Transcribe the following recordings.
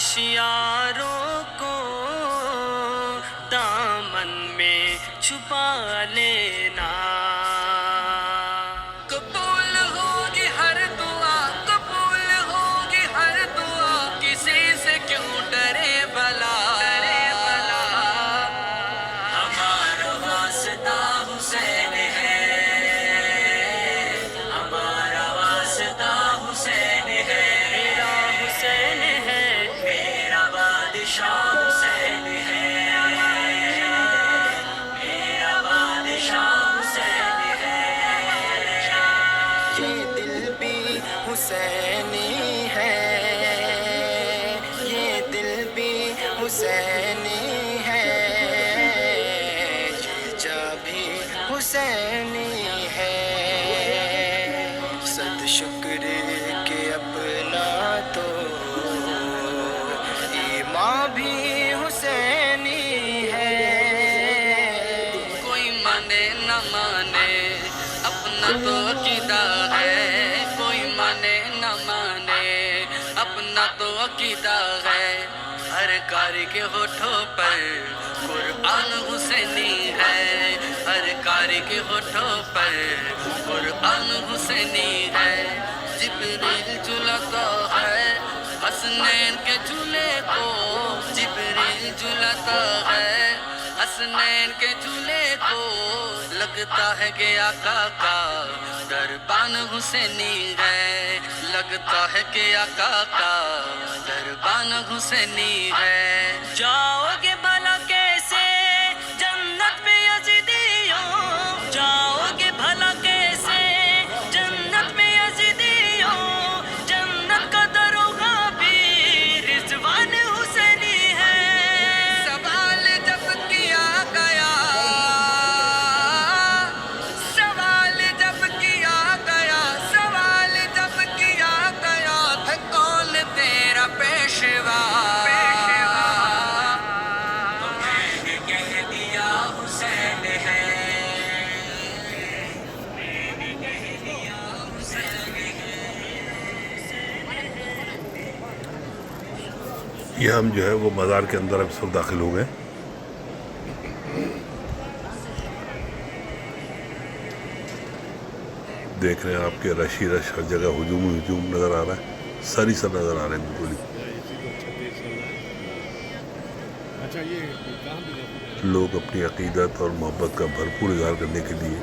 آشیاروں کو دامن میں چھپا لینا. قبول ہوگی ہر دعا، قبول ہوگی ہر دعا، کسی سے کیوں ڈرے بلا. ہمارا واسطہ حسین ہے، ہمارا واسطہ حسین ہے. میرا حسین ہے، میرا بادشاہ حسین ہے، میرا بادشاہ حسین ہے. یہ دل بھی حسینی ہے، یہ دل بھی حسینی ہے، یہ جا بھی حسینی ہے. صد شکر کہ اپنا تو ایمان بھی حسینی ہے. کوئی مانے نہ مانے اپنا تو عقیدہ ہے، کوئی مانے نہ مانے اپنا تو عقیدہ ہے. ہر کاری کے ہونٹوں پر قرآن حسینی ہے، ہر کاری کے ہونٹوں پر قرآن حسینی ہے. جبریل جھلاتا ہے حسنین کے جھولے کو، جبریل جھلاتا ہے حسنین کے جھولے کو. لگتا ہے کہ آقا کا دربان حسینی ہے، لگتا ہے کہ آقا کا دربان حسینی ہے. جاؤ گے بھلا کیسے جنت میں یزیدیوں، جاؤ گے بھلا کیسے جنت میں یزیدیوں. جنت کا دروگا بھی رضوان حسینی ہے. سوال جب کیا گیا، سوال جب کیا گیا، سوال جب کیا گیا تھا کون تیرا پیشوا. تو میں نے کہہ دیا حسین ہے، میں نے کہہ دیا حسین ہے. یہ ہم جو ہے وہ مزار کے اندر اب اس وقت داخل ہو گئے. دیکھ رہے ہیں آپ کے رش ہی رش، ہر جگہ ہجوم ہی ہجوم نظر آ رہا ہے، سری سر نظر آ رہے ہیں بالکل ہی. لوگ اپنی عقیدت اور محبت کا بھرپور اظہار کرنے کے لیے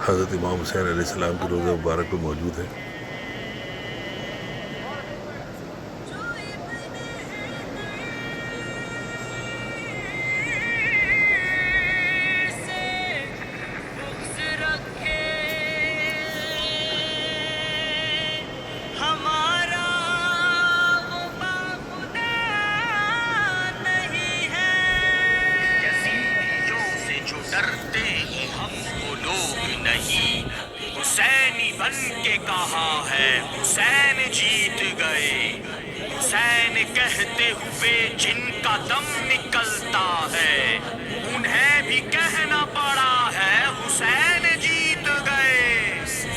حضرت امام حسین علیہ السلام کے روزہ مبارک پہ موجود ہیں. ہمارا وہ باخدا نہیں ہے. یزیدیوں سے جو ڈرتے ہیں ہم وہ لوگ نہیں. حسینی بن کے کہا ہے حسین جیت گئے. حسین کہتے ہوئے جن کا دم نکلتا ہے انہیں بھی کہنا پڑا ہے حسین جیت گئے.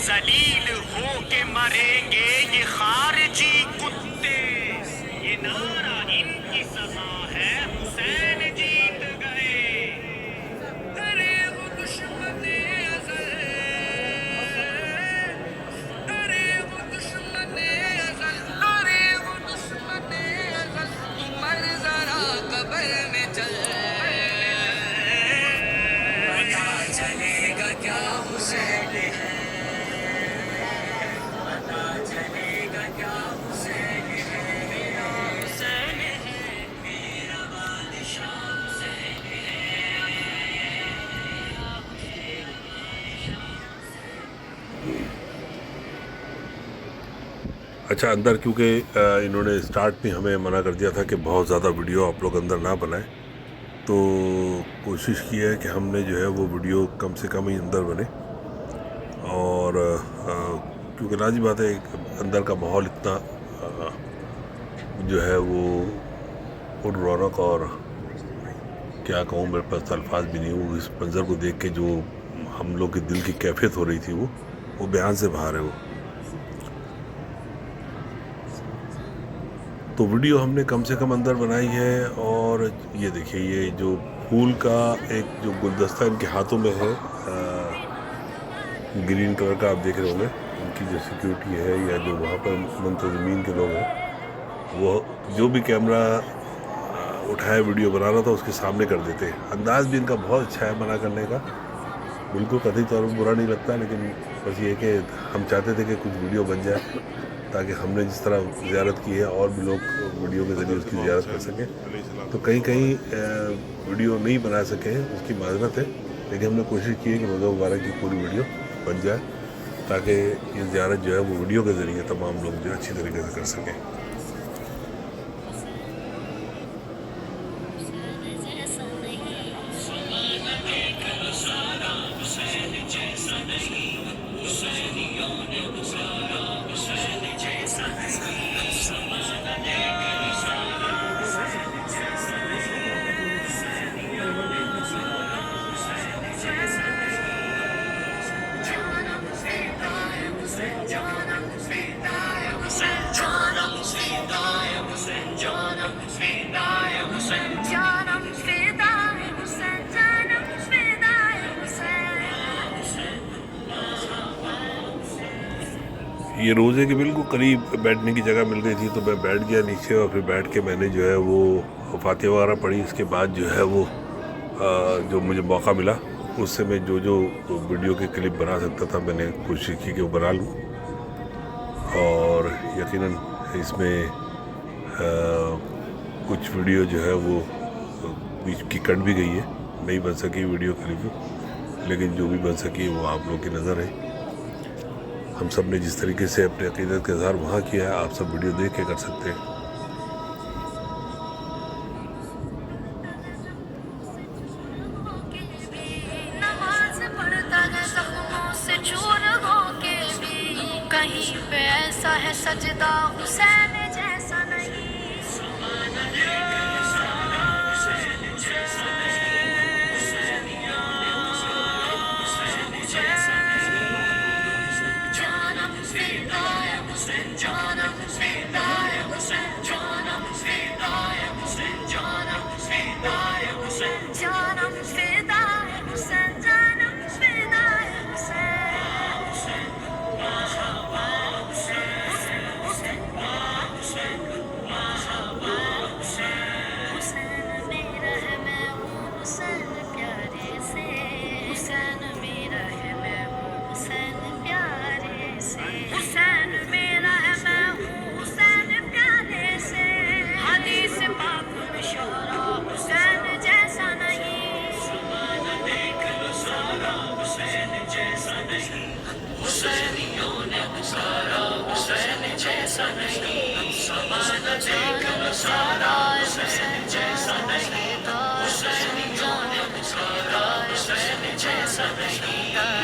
ذلیل ہو کے مریں گے یہ خارجی کتے، یہ نعرہ ان کی سزا ہے حسین جیت گئے. ارے وہ دشمن ازل، ارے وہ دشمن ازل، ارے وہ دشمن ازل، تو مر ذرا قبر میں چل. پتا چلے گا کیا حسین ہے، پتا چلے گا کیا حسین ہے. میرا حسین ہے، میرا بادشاہ حسین ہے. اچھا، اندر کیونکہ انہوں نے اسٹارٹ میں ہمیں منع کر دیا تھا کہ بہت زیادہ ویڈیو آپ لوگ اندر نہ بنائیں، تو کوشش کی ہے کہ ہم نے جو ہے وہ ویڈیو کم سے کم ہی اندر بنے. اور کیونکہ لازمی بات ہے اندر کا ماحول اتنا جو ہے وہ پر رونق، اور کیا کہوں، میرے پاس الفاظ بھی نہیں ہوں. اس منظر کو دیکھ کے جو ہم لوگ کے دل کی کیفیت ہو رہی تھی وہ بیان سے باہر ہے. وہ تو ویڈیو ہم نے کم سے کم اندر بنائی ہے. اور یہ دیکھیے یہ جو پھول کا ایک جو گلدستہ ان کے ہاتھوں میں ہے گرین کلر کا، آپ دیکھ رہے ہوں گے. ان کی جو سیکیورٹی ہے یا جو وہاں پر منتظمین کے لوگ ہیں، وہ جو بھی کیمرہ اٹھائے ویڈیو بنا رہا تھا اس کے سامنے کر دیتے. انداز بھی ان کا بہت اچھا ہے منع کرنے کا، بالکل قطعی طور پر برا نہیں لگتا. لیکن بس یہ کہ ہم چاہتے تھے کہ کچھ ویڈیو بن جائے تاکہ ہم نے جس طرح زیارت کی ہے اور بھی لوگ ویڈیو کے ذریعے اس کی زیارت کر سکیں. تو کہیں ویڈیو نہیں بنا سکے ہیں، اس کی معذرت ہے. لیکن ہم نے کوشش کی ہے کہ روزہ مبارک کی پوری ویڈیو بن جائے تاکہ یہ زیارت جو ہے وہ ویڈیو کے ذریعے تمام لوگ جو ہے اچھی طریقے سے کر سکیں. یہ روزے کے بالکل قریب بیٹھنے کی جگہ مل گئی تھی تو میں بیٹھ گیا نیچے، اور پھر بیٹھ کے میں نے جو ہے وہ فاتحہ وغیرہ پڑھی. اس کے بعد جو ہے وہ جو مجھے موقع ملا اس سے میں جو ویڈیو کے کلپ بنا سکتا تھا میں نے کوشش کی کہ وہ بنا لوں. اور یقیناً اس میں کچھ ویڈیو جو ہے وہ بیچ کی کٹ بھی گئی ہے، نہیں بن سکی ویڈیو کلپ، لیکن جو بھی بن سکی وہ آپ لوگ کی نظر ہے. ہم سب نے جس طریقے سے اپنے عقیدت کا اظہار وہاں کیا ہے، آپ سب ویڈیو دیکھ کے کر سکتے ہیں. نماز پڑھتا ہے زخموں سے چور ہو کے بھی، کہیں پہ ایسا ہے سجدہ حسین جیسا نہیں.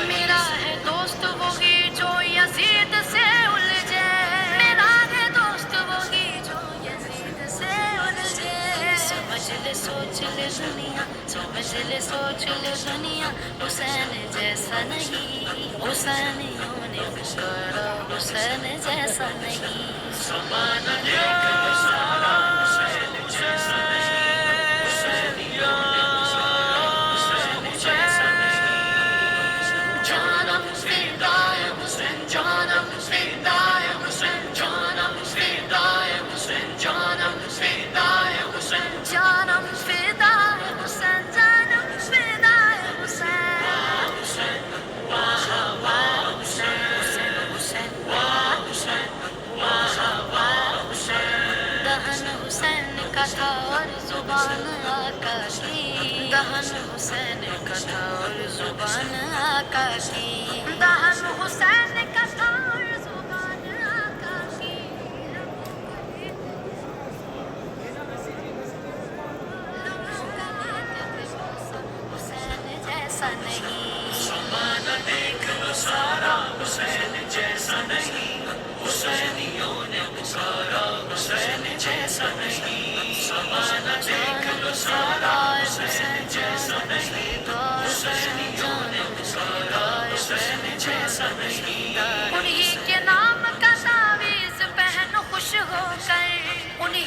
میرا ہے دوست وہی جو یزید سے الجھے، میرا ہے دوست وہی جو یزید سے الجھے. سمجھ لے سوچ لے دنیا، سمجھ لے سوچ لے دنیا، حسین جیسا نہیں. حسینیوں نے پکارا حسین جیسا نہیں. تھا اور زبان آقا کی، دہن حسین کا تھا اور زبان آقا کی. دہن حسین کا تھا اور زبان آقا کی. حسین جیسا نہیں. زمانہ دیکھ لو سارا حسین جیسا نہیں. حسینیوں نے پکارا حسین جیسا نہیں. زمانہ دیکھ لو سارا حسین جیسا نہیں. حسینیوں نے پکارا حسین جیسا نہیں. انہی کے نام کا تعویذ پہن خوش ہو کر، انہی